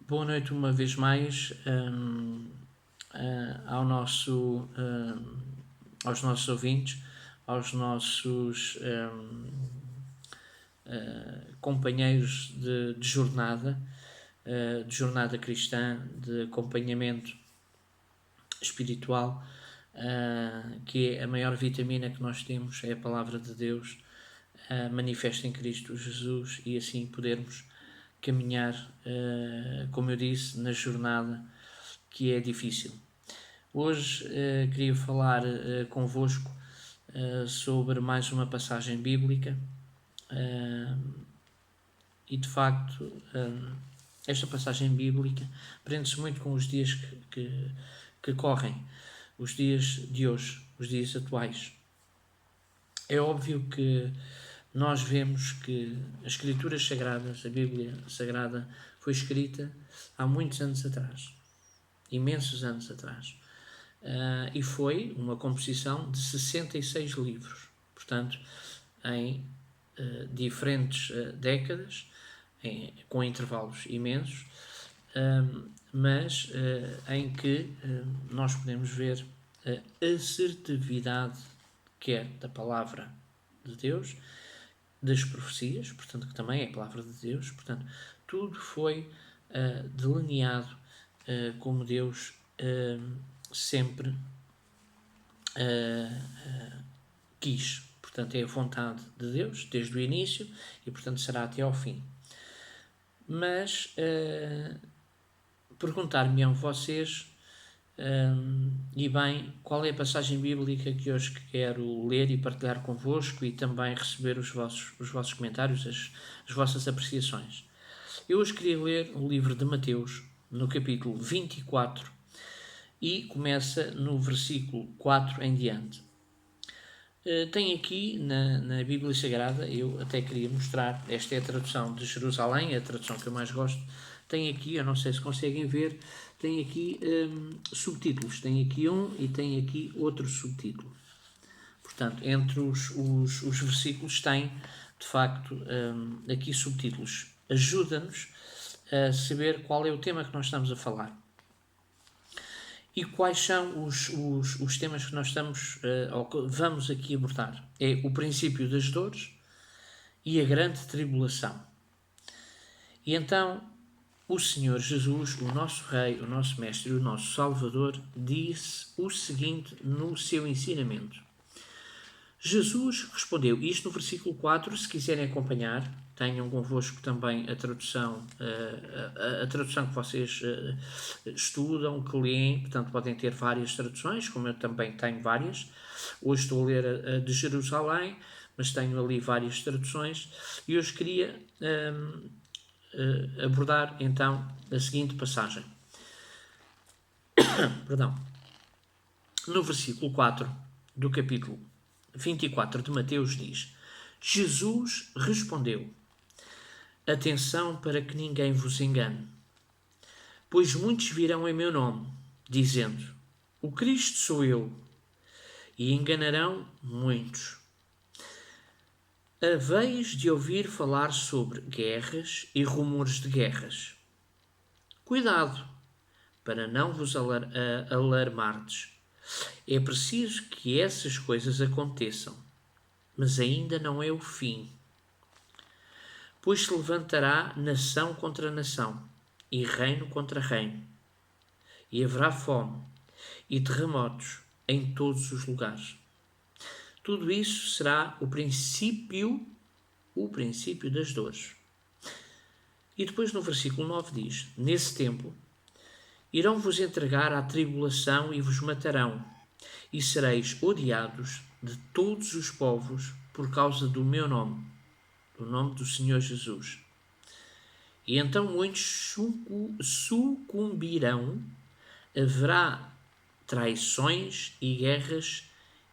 Boa noite uma vez mais aos nossos ouvintes, aos nossos companheiros de jornada cristã, de acompanhamento espiritual, que é a maior vitamina que nós temos, é a palavra de Deus manifesta em Cristo Jesus, e assim podermos caminhar, como eu disse, na jornada que é difícil. Hoje queria falar convosco sobre mais uma passagem bíblica e de facto esta passagem bíblica prende-se muito com os dias que correm, os dias de hoje, os dias atuais. É óbvio que nós vemos que as Escrituras Sagradas, a Bíblia Sagrada, foi escrita há muitos anos atrás, imensos anos atrás, e foi uma composição de 66 livros, portanto, em diferentes décadas, com intervalos imensos, mas em que nós podemos ver a assertividade quer da palavra de Deus, das profecias, portanto, que também é a palavra de Deus, portanto, tudo foi delineado como Deus sempre quis. Portanto, é a vontade de Deus desde o início e, portanto, será até ao fim. Mas perguntar-me-ão vocês, e bem, qual é a passagem bíblica que hoje quero ler e partilhar convosco e também receber os vossos comentários, as vossas apreciações. Eu hoje queria ler o livro de Mateus, no capítulo 24, e começa no versículo 4 em diante. Tem aqui na Bíblia Sagrada, eu até queria mostrar, esta é a tradução de Jerusalém, a tradução que eu mais gosto. Tem aqui, eu não sei se conseguem ver, tem aqui subtítulos. Tem aqui um e tem aqui outro subtítulo. Portanto, entre os versículos tem, de facto, aqui subtítulos. Ajuda-nos a saber qual é o tema que nós estamos a falar. E quais são os temas que nós vamos aqui abordar? É o princípio das dores e a grande tribulação. E então, o Senhor Jesus, o nosso Rei, o nosso Mestre e o nosso Salvador, disse o seguinte no seu ensinamento. Jesus respondeu, isto no versículo 4, se quiserem acompanhar, tenham convosco também a tradução que vocês estudam, que leem, portanto podem ter várias traduções, como eu também tenho várias. Hoje estou a ler a de Jerusalém, mas tenho ali várias traduções, e hoje queria abordar então a seguinte passagem. Perdão. No versículo 4 do capítulo 24 de Mateus diz: Jesus respondeu: atenção para que ninguém vos engane, pois muitos virão em meu nome, dizendo: o Cristo sou eu, e enganarão muitos. Haveis de ouvir falar sobre guerras e rumores de guerras. Cuidado, para não vos alarmardes. É preciso que essas coisas aconteçam, mas ainda não é o fim. Pois se levantará nação contra nação, e reino contra reino, e haverá fome e terremotos em todos os lugares. Tudo isso será o princípio das dores. E depois no versículo 9 diz: nesse tempo irão-vos entregar à tribulação e vos matarão, e sereis odiados de todos os povos por causa do meu nome, do nome do Senhor Jesus. E então muitos sucumbirão, haverá traições e guerras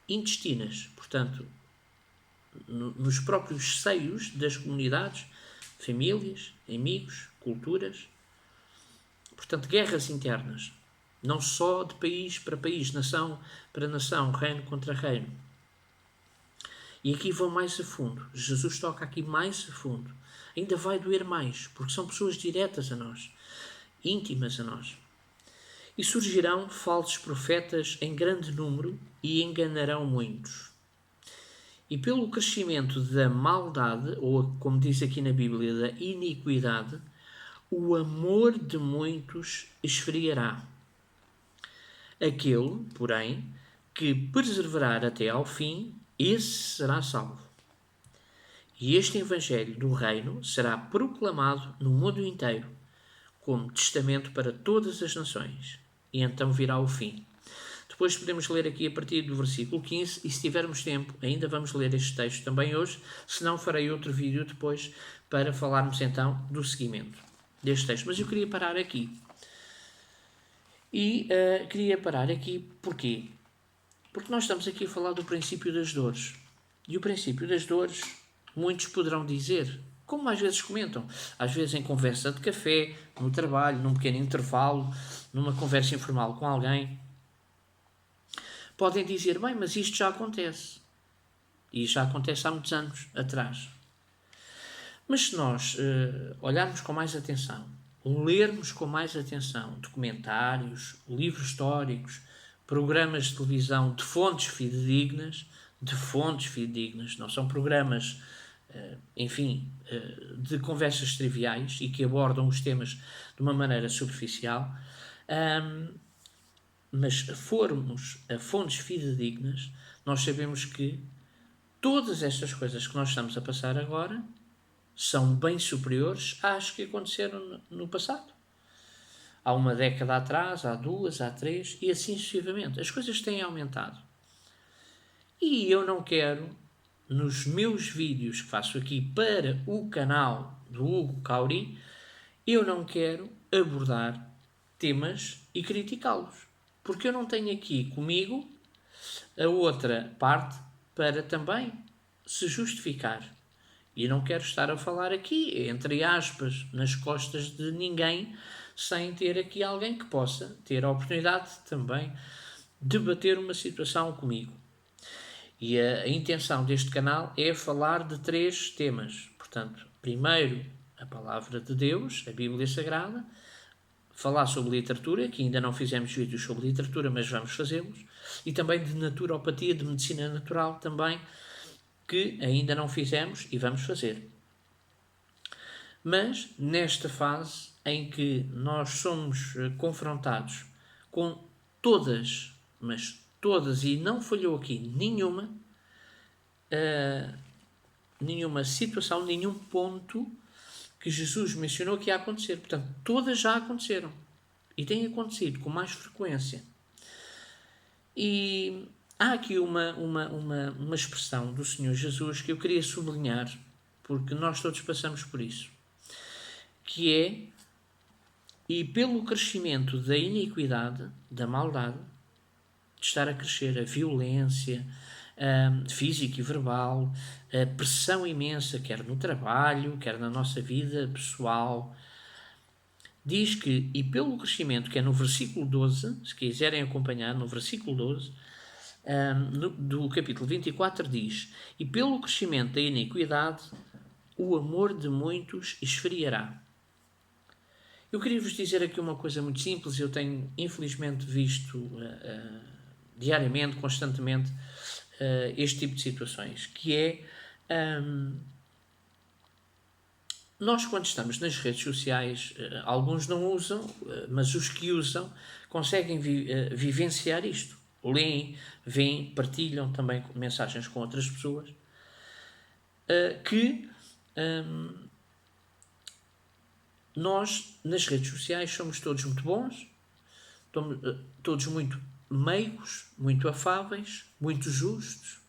intestinas, portanto, nos próprios seios das comunidades, famílias, amigos, culturas. Portanto, guerras internas, não só de país para país, nação para nação, reino contra reino. E aqui vão mais a fundo. Jesus toca aqui mais a fundo. Ainda vai doer mais, porque são pessoas diretas a nós. íntimas a nós. E surgirão falsos profetas em grande número e enganarão muitos. E pelo crescimento da maldade, ou como diz aqui na Bíblia, da iniquidade, o amor de muitos esfriará. Aquele, porém, que perseverar até ao fim, esse será salvo. E este Evangelho do Reino será proclamado no mundo inteiro, como testamento para todas as nações. E então virá o fim. Depois podemos ler aqui a partir do versículo 15, e se tivermos tempo, ainda vamos ler este texto também hoje, se não farei outro vídeo depois para falarmos então do seguimento deste texto. Mas eu queria parar aqui. E queria parar aqui porquê? Porque nós estamos aqui a falar do princípio das dores. E o princípio das dores, muitos poderão dizer, como às vezes comentam, às vezes em conversa de café, no trabalho, num pequeno intervalo, numa conversa informal com alguém, podem dizer, bem, mas isto já acontece. E já acontece há muitos anos atrás. Mas se nós olharmos com mais atenção, lermos com mais atenção documentários, livros históricos, programas de televisão de fontes fidedignas, não são programas, de conversas triviais e que abordam os temas de uma maneira superficial, mas formos a fontes fidedignas, nós sabemos que todas estas coisas que nós estamos a passar agora são bem superiores às que aconteceram no passado. Há uma década atrás, há duas, há três, e assim sucessivamente. As coisas têm aumentado. E eu não quero, nos meus vídeos que faço aqui para o canal do Hugo Cauri, eu não quero abordar temas e criticá-los. Porque eu não tenho aqui comigo a outra parte para também se justificar. E não quero estar a falar aqui, entre aspas, nas costas de ninguém, sem ter aqui alguém que possa ter a oportunidade de também debater uma situação comigo. E a intenção deste canal é falar de 3 temas. Portanto, primeiro, a Palavra de Deus, a Bíblia Sagrada, falar sobre literatura, que ainda não fizemos vídeos sobre literatura, mas vamos fazê-los, e também de naturopatia, de medicina natural também, que ainda não fizemos e vamos fazer. Mas, nesta fase em que nós somos confrontados com todas, mas todas, e não falhou aqui nenhuma situação, nenhum ponto que Jesus mencionou que ia acontecer. Portanto, todas já aconteceram. E têm acontecido com mais frequência. E há aqui uma expressão do Senhor Jesus que eu queria sublinhar, porque nós todos passamos por isso, que é, e pelo crescimento da iniquidade, da maldade, de estar a crescer a violência física e verbal, a pressão imensa, quer no trabalho, quer na nossa vida pessoal, diz que, e pelo crescimento, que é no versículo 12, se quiserem acompanhar, no versículo 12, do capítulo 24, diz, e pelo crescimento da iniquidade, o amor de muitos esfriará. Eu queria vos dizer aqui uma coisa muito simples, eu tenho infelizmente visto diariamente, constantemente, este tipo de situações, que é, nós quando estamos nas redes sociais, alguns não usam, mas os que usam conseguem vivenciar isto. Leem, veem, partilham também mensagens com outras pessoas, que nós, nas redes sociais, somos todos muito bons, todos muito meigos, muito afáveis, muito justos,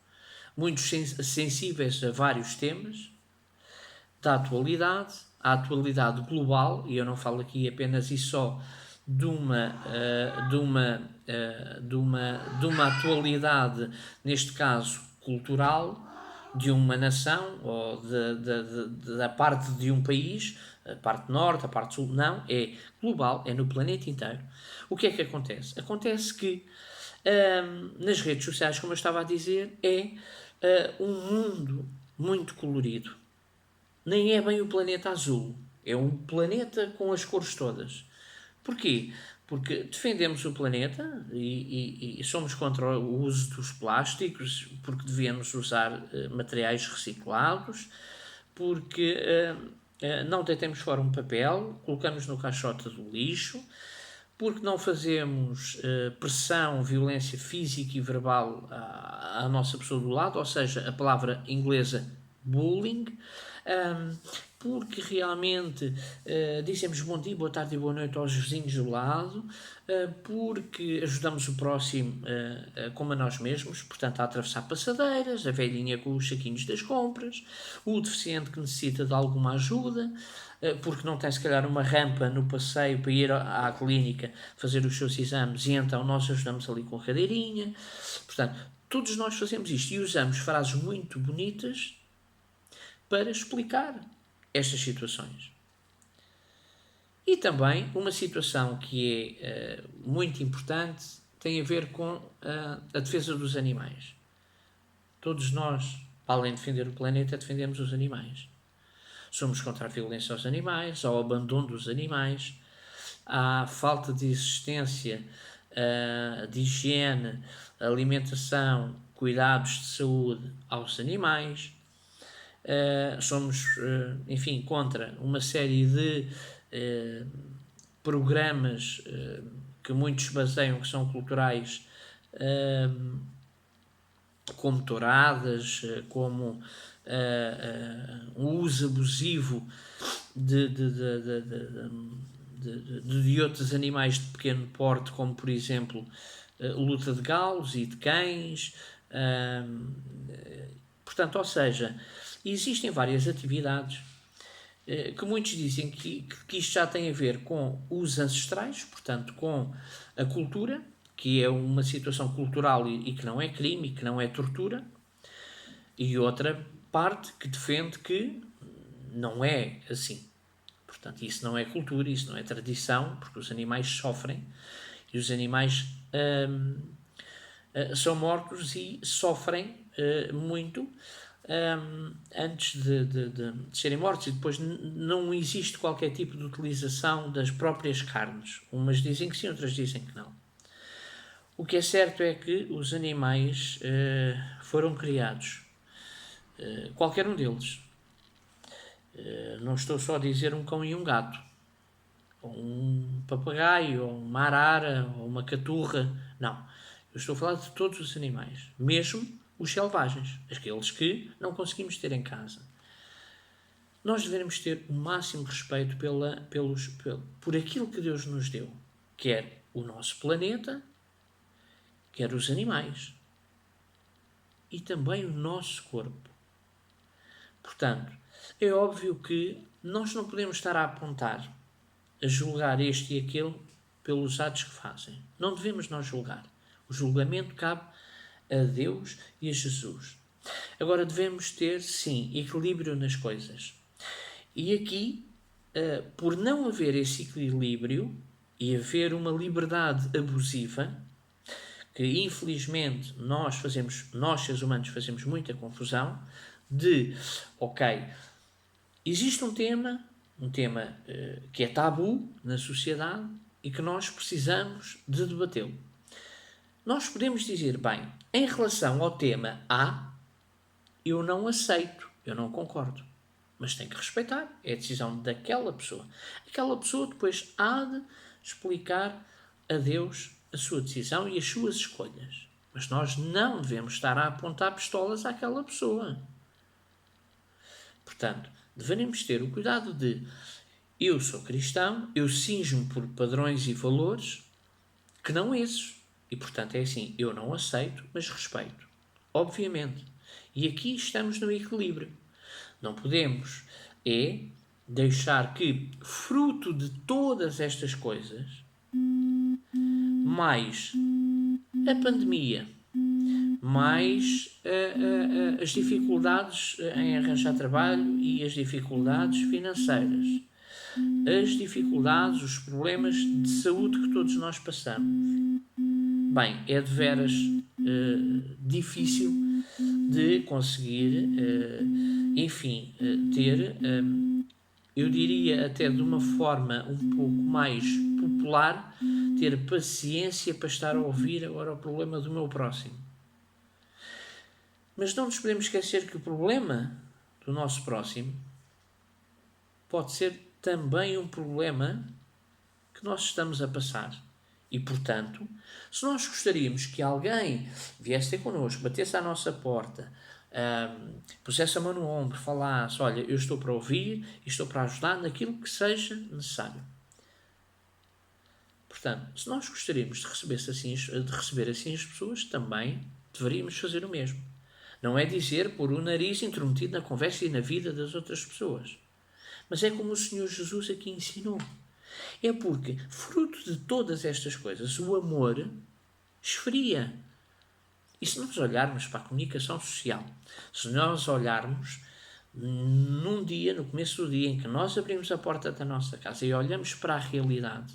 muito sensíveis a vários temas da atualidade, a atualidade global, e eu não falo aqui apenas e só de uma atualidade, neste caso cultural, de uma nação ou da parte de um país, a parte norte, a parte sul, não, é global, é no planeta inteiro. O que é que acontece? Acontece que nas redes sociais, como eu estava a dizer, é um mundo muito colorido. Nem é bem o planeta azul, é um planeta com as cores todas. Porquê? Porque defendemos o planeta e somos contra o uso dos plásticos, porque devemos usar materiais reciclados, porque não deitamos fora um papel, colocamos no caixote do lixo, porque não fazemos pressão, violência física e verbal à nossa pessoa do lado, ou seja, a palavra inglesa bullying, porque realmente dizemos bom dia, boa tarde e boa noite aos vizinhos do lado, porque ajudamos o próximo como a nós mesmos, portanto a atravessar passadeiras, a velhinha com os saquinhos das compras, o deficiente que necessita de alguma ajuda, porque não tem se calhar uma rampa no passeio para ir à clínica fazer os seus exames e então nós ajudamos ali com a cadeirinha. Portanto, todos nós fazemos isto e usamos frases muito bonitas para explicar estas situações. E também uma situação que é muito importante tem a ver com a defesa dos animais. Todos nós, além de defender o planeta, defendemos os animais. Somos contra a violência aos animais, ao abandono dos animais, à falta de existência, de higiene, alimentação, cuidados de saúde aos animais. Somos, enfim, contra uma série de programas que muitos baseiam que são culturais, como touradas, como o uso abusivo de outros animais de pequeno porte, como por exemplo luta de galos e de cães. Portanto, ou seja, existem várias atividades que muitos dizem que isto já tem a ver com os ancestrais, portanto, com a cultura, que é uma situação cultural e que não é crime, e que não é tortura, e outra parte que defende que não é assim. Portanto, isso não é cultura, isso não é tradição, porque os animais sofrem e os animais são mortos e sofrem muito antes de serem mortos, e depois não existe qualquer tipo de utilização das próprias carnes. Umas dizem que sim, outras dizem que não. O que é certo é que os animais foram criados, qualquer um deles. Não estou só a dizer um cão e um gato, ou um papagaio, ou uma arara, ou uma caturra. Não. Eu estou a falar de todos os animais, mesmo os selvagens, aqueles que não conseguimos ter em casa. Nós devemos ter o máximo respeito por aquilo que Deus nos deu, quer o nosso planeta, quer os animais e também o nosso corpo. Portanto, é óbvio que nós não podemos estar a apontar, a julgar este e aquele pelos atos que fazem. Não devemos nós julgar. O julgamento cabe a Deus e a Jesus. Agora devemos ter, sim, equilíbrio nas coisas. E aqui, por não haver esse equilíbrio e haver uma liberdade abusiva, que infelizmente nós seres humanos fazemos muita confusão, ok, existe um tema que é tabu na sociedade e que nós precisamos de debatê-lo. Nós podemos dizer, bem, em relação ao tema A, eu não aceito, eu não concordo. Mas tem que respeitar, é a decisão daquela pessoa. Aquela pessoa depois há de explicar a Deus a sua decisão e as suas escolhas. Mas nós não devemos estar a apontar pistolas àquela pessoa. Portanto, devemos ter o cuidado de eu sou cristão, eu cinjo-me por padrões e valores que não esses. E, portanto, é assim, eu não aceito, mas respeito. Obviamente. E aqui estamos no equilíbrio. Não podemos deixar que, fruto de todas estas coisas, mais a pandemia, mais as dificuldades em arranjar trabalho e as dificuldades financeiras, as dificuldades, os problemas de saúde que todos nós passamos. Bem, é de veras difícil de conseguir, ter, eu diria até de uma forma um pouco mais popular, exemplar ter paciência para estar a ouvir agora o problema do meu próximo. Mas não nos podemos esquecer que o problema do nosso próximo pode ser também um problema que nós estamos a passar. E, portanto, se nós gostaríamos que alguém viesse ter connosco, batesse à nossa porta, pusesse a mão no ombro, falasse, olha, eu estou para ouvir e estou para ajudar naquilo que seja necessário. Portanto, se nós gostaríamos de receber assim as pessoas, também deveríamos fazer o mesmo. Não é dizer pôr o nariz intrometido na conversa e na vida das outras pessoas. Mas é como o Senhor Jesus aqui ensinou. É porque, fruto de todas estas coisas, o amor esfria. E se nós olharmos para a comunicação social, se nós olharmos num dia, no começo do dia, em que nós abrimos a porta da nossa casa e olhamos para a realidade,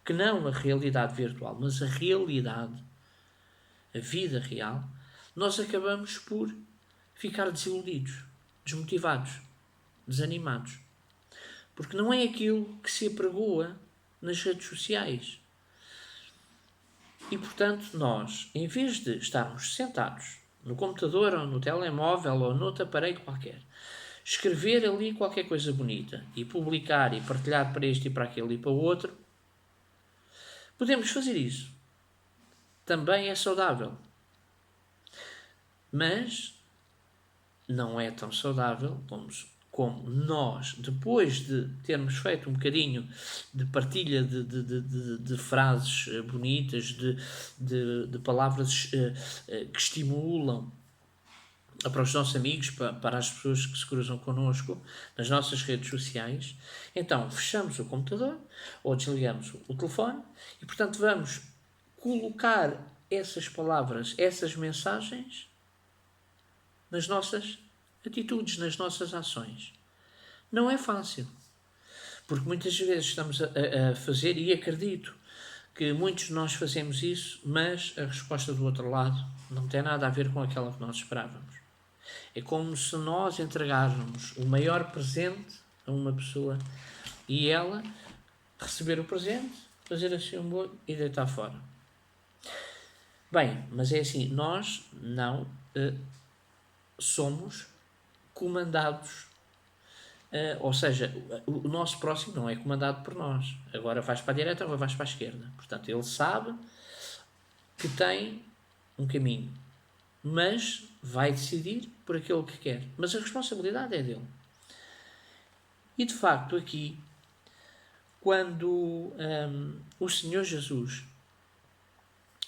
que não a realidade virtual, mas a realidade, a vida real, nós acabamos por ficar desiludidos, desmotivados, desanimados. Porque não é aquilo que se apregoa nas redes sociais. E, portanto, nós, em vez de estarmos sentados no computador ou no telemóvel ou noutro aparelho qualquer, escrever ali qualquer coisa bonita e publicar e partilhar para este e para aquele e para o outro, podemos fazer isso. Também é saudável. Mas não é tão saudável como nós, depois de termos feito um bocadinho de partilha de frases bonitas, de palavras que estimulam para os nossos amigos, para as pessoas que se cruzam connosco nas nossas redes sociais, então fechamos o computador ou desligamos o telefone e, portanto, vamos colocar essas palavras, essas mensagens nas nossas atitudes, nas nossas ações. Não é fácil, porque muitas vezes estamos a fazer, e acredito que muitos de nós fazemos isso, mas a resposta do outro lado não tem nada a ver com aquela que nós esperávamos. É como se nós entregássemos o maior presente a uma pessoa e ela receber o presente, fazer assim um bolo e deitar fora. Bem, mas é assim, nós não somos comandados, ou seja, o nosso próximo não é comandado por nós. Agora vais para a direita ou vais para a esquerda. Portanto, ele sabe que tem um caminho, mas vai decidir por aquilo que quer. Mas a responsabilidade é dele. E de facto aqui, quando o Senhor Jesus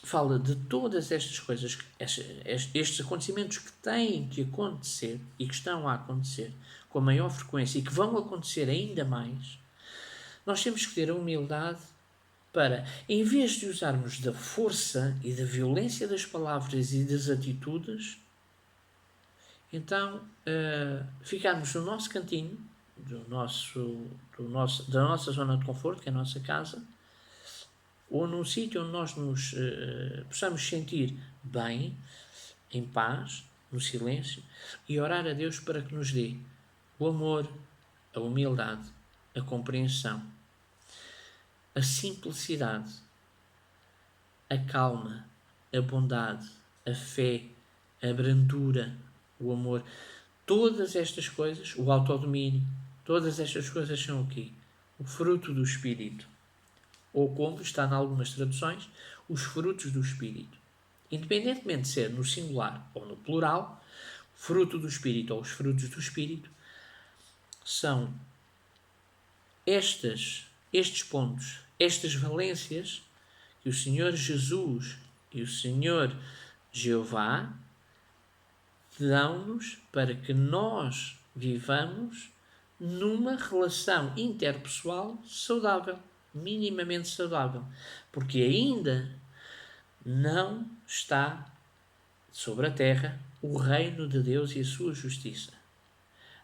fala de todas estas coisas, estes acontecimentos que têm que acontecer e que estão a acontecer com a maior frequência e que vão acontecer ainda mais, nós temos que ter a humildade para, em vez de usarmos da força e da violência das palavras e das atitudes, então ficarmos no nosso cantinho, da nossa zona de conforto, que é a nossa casa, ou num sítio onde nós nos possamos sentir bem, em paz, no silêncio, e orar a Deus para que nos dê o amor, a humildade, a compreensão, a simplicidade, a calma, a bondade, a fé, a brandura, o amor. Todas estas coisas, o autodomínio, todas estas coisas são o quê? O fruto do Espírito. Ou como está em algumas traduções, os frutos do Espírito. Independentemente de ser no singular ou no plural, fruto do Espírito ou os frutos do Espírito, são estes pontos, estas valências que o Senhor Jesus e o Senhor Jeová dão-nos para que nós vivamos numa relação interpessoal saudável, minimamente saudável, porque ainda não está sobre a terra o reino de Deus e a sua justiça.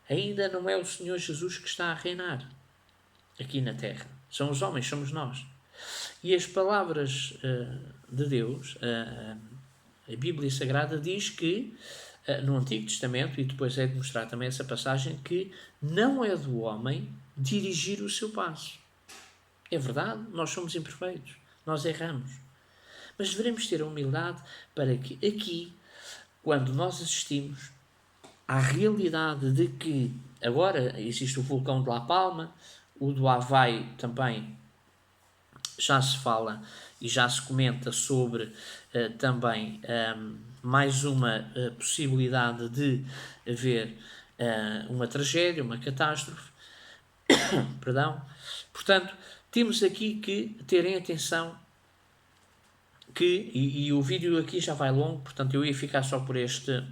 Ainda não é o Senhor Jesus que está a reinar aqui na terra. São os homens, somos nós. E as palavras de Deus, a Bíblia Sagrada diz que no Antigo Testamento, e depois é de mostrar também essa passagem, que não é do homem dirigir o seu passo. É verdade, nós somos imperfeitos, nós erramos. Mas devemos ter a humildade para que aqui, quando nós assistimos à realidade de que agora existe o vulcão de La Palma, o do Havaí também já se fala e já se comenta sobre também mais uma possibilidade de haver uma tragédia, uma catástrofe, perdão. Portanto, temos aqui que terem atenção que, e o vídeo aqui já vai longo, portanto eu ia ficar só por este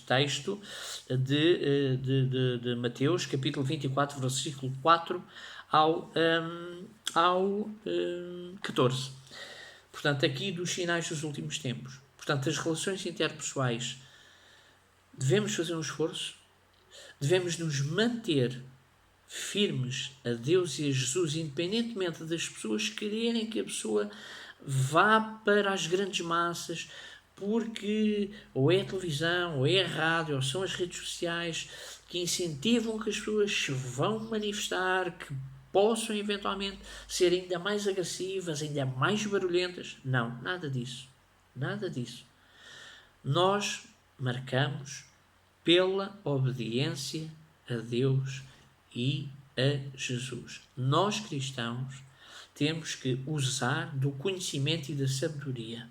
texto de Mateus, capítulo 24, versículo 4 ao 14. Portanto, aqui dos sinais dos últimos tempos. Portanto, as relações interpessoais, devemos fazer um esforço, devemos nos manter firmes a Deus e a Jesus, independentemente das pessoas quererem que a pessoa vá para as grandes massas, porque ou é a televisão, ou é a rádio, ou são as redes sociais que incentivam que as pessoas se vão manifestar, que possam eventualmente ser ainda mais agressivas, ainda mais barulhentas. Não, nada disso. Nada disso. Nós marcamos pela obediência a Deus e a Jesus. Nós cristãos temos que usar do conhecimento e da sabedoria.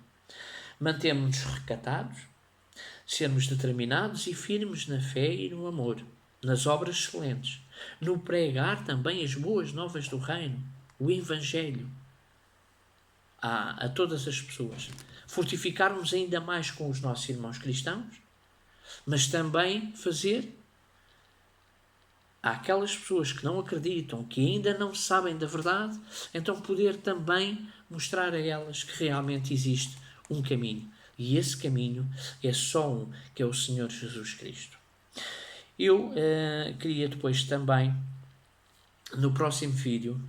Mantemos-nos recatados, sermos determinados e firmes na fé e no amor, nas obras excelentes, no pregar também as boas novas do reino, o Evangelho, a todas as pessoas. Fortificarmos ainda mais com os nossos irmãos cristãos, mas também fazer àquelas pessoas que não acreditam, que ainda não sabem da verdade, então poder também mostrar a elas que realmente existe um caminho. E esse caminho é só um, que é o Senhor Jesus Cristo. Eu queria depois também, no próximo vídeo,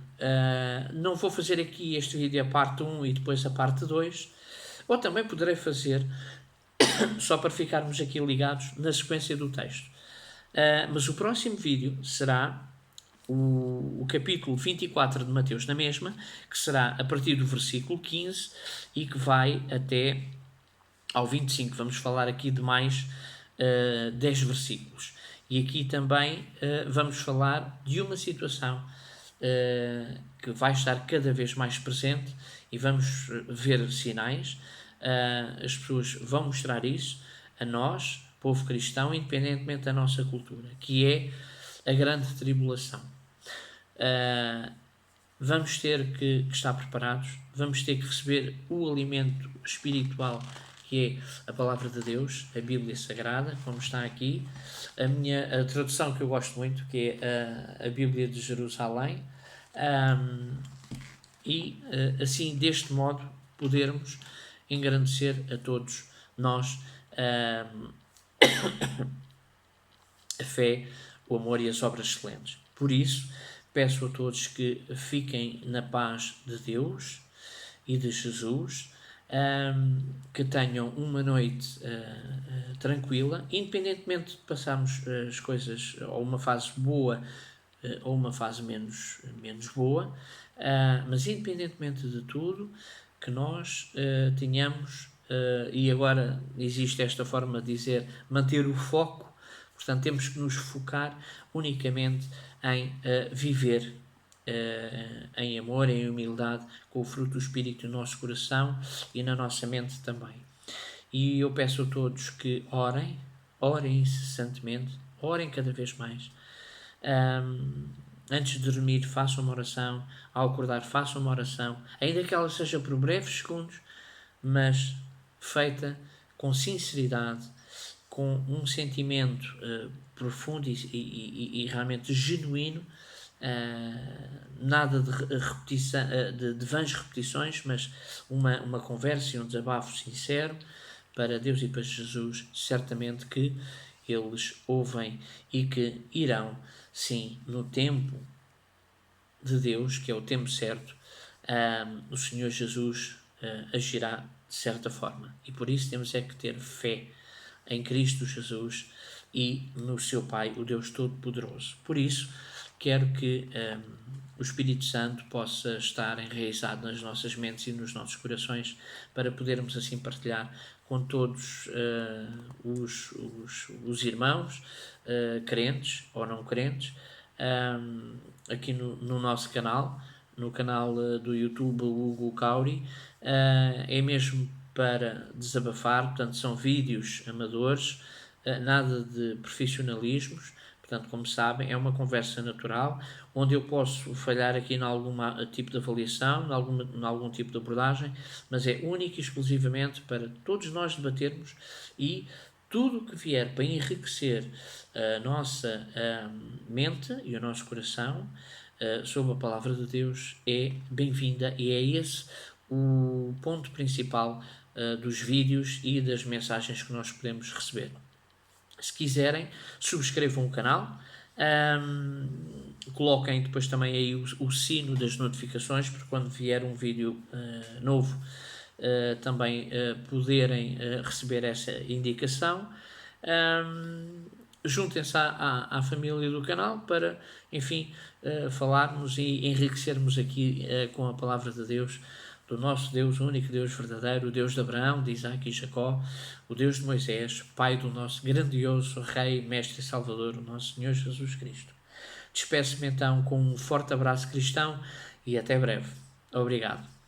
não vou fazer aqui este vídeo a parte 1 e depois a parte 2, ou também poderei fazer, só para ficarmos aqui ligados na sequência do texto. Mas o próximo vídeo será o capítulo 24 de Mateus na mesma, que será a partir do versículo 15 e que vai até ao 25. Vamos falar aqui de mais 10 versículos. E aqui também vamos falar de uma situação que vai estar cada vez mais presente e vamos ver sinais. As pessoas vão mostrar isso a nós, povo cristão, independentemente da nossa cultura, que é a grande tribulação. Vamos ter que estar preparados, vamos ter que receber o alimento espiritual, que é a palavra de Deus, a Bíblia Sagrada, como está aqui. A tradução que eu gosto muito, que é a Bíblia de Jerusalém. Assim, deste modo, podermos engrandecer a todos nós a fé, o amor e as obras excelentes. Por isso, peço a todos que fiquem na paz de Deus e de Jesus, que tenham uma noite tranquila, independentemente de passarmos as coisas, ou uma fase boa ou uma fase menos boa, mas independentemente de tudo, que nós tenhamos, e agora existe esta forma de dizer, manter o foco. Portanto, temos que nos focar unicamente em viver em amor, em humildade, com o fruto do Espírito no nosso coração e na nossa mente também. E eu peço a todos que orem incessantemente, orem cada vez mais. Antes de dormir, façam uma oração. Ao acordar, façam uma oração, ainda que ela seja por breves segundos, mas feita com sinceridade, com um sentimento profundo e realmente genuíno, nada de repetição, de vãs repetições, mas uma conversa e um desabafo sincero para Deus e para Jesus. Certamente que eles ouvem e que irão, sim, no tempo de Deus, que é o tempo certo, o Senhor Jesus agirá de certa forma. E por isso temos é que ter fé em Cristo Jesus e no seu Pai, o Deus Todo-Poderoso. Por isso, quero que o Espírito Santo possa estar enraizado nas nossas mentes e nos nossos corações, para podermos assim partilhar com todos os irmãos, crentes ou não crentes, aqui no nosso canal, no canal do YouTube Hugo Cauri. É mesmo para desabafar, portanto são vídeos amadores, nada de profissionalismos. Portanto, como sabem, é uma conversa natural, onde eu posso falhar aqui em algum tipo de avaliação, em algum tipo de abordagem, mas é único e exclusivamente para todos nós debatermos, e tudo o que vier para enriquecer a nossa mente e o nosso coração sobre a palavra de Deus é bem-vinda, e é esse o ponto principal dos vídeos e das mensagens que nós podemos receber. Se quiserem, subscrevam o canal, coloquem depois também aí o sino das notificações, para quando vier um vídeo novo também poderem receber essa indicação. Juntem-se à família do canal para, enfim, falarmos e enriquecermos aqui com a palavra de Deus, do nosso Deus, o único Deus verdadeiro, o Deus de Abraão, de Isaac e Jacó, o Deus de Moisés, Pai do nosso grandioso Rei, Mestre e Salvador, o nosso Senhor Jesus Cristo. Despeço-me então com um forte abraço cristão e até breve. Obrigado.